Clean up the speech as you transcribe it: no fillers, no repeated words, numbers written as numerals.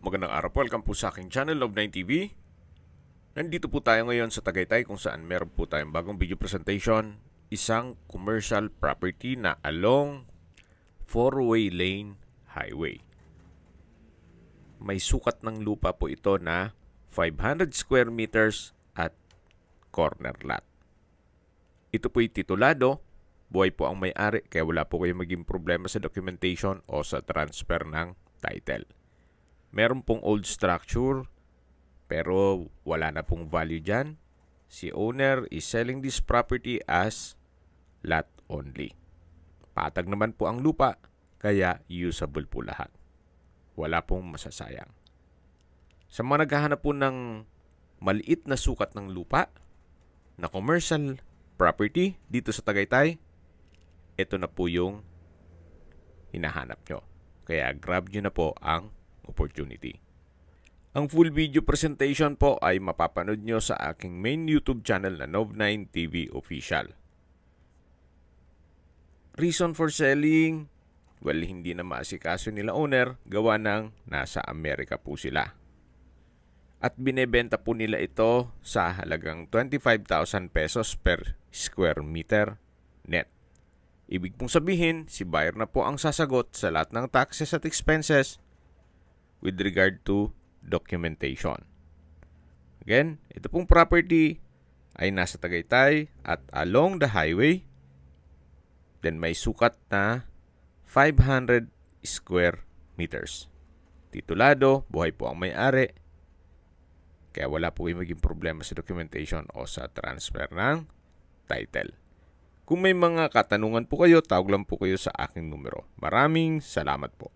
Magandang araw po. Welcome po sa aking channel, Love9 TV. Nandito po tayo ngayon sa Tagaytay kung saan meron po tayong bagong video presentation. Isang commercial property na along 4-way lane highway. May sukat ng lupa po ito na 500 square meters at corner lot. Ito po'y titulado. Buhay po ang may-ari kaya wala po kayong maging problema sa documentation o sa transfer ng title. Meron pong old structure pero wala na pong value dyan. Si owner is selling this property as lot only. Patag naman po ang lupa kaya usable po lahat. Wala pong masasayang. Sa mga naghahanap po ng maliit na sukat ng lupa na commercial property dito sa Tagaytay, ito na po yung hinahanap nyo. Kaya grab nyo na po ang opportunity. Ang full video presentation po ay mapapanood nyo sa aking main YouTube channel na Love9 TV Official. Reason for selling? Well, hindi na maasikaso nila owner, gawa ng nasa Amerika po sila. At binebenta po nila ito sa halagang 25,000 pesos per square meter net. Ibig pong sabihin, si buyer na po ang sasagot sa lahat ng taxes at expenses with regard to documentation. Again, ito pong property ay nasa Tagaytay at along the highway. Then may sukat na 500 square meters. Titulado, buhay po ang may-ari. Kaya wala po kayong maging problema sa documentation o sa transfer ng title. Kung may mga katanungan po kayo, tawag lang po kayo sa aking numero. Maraming salamat po.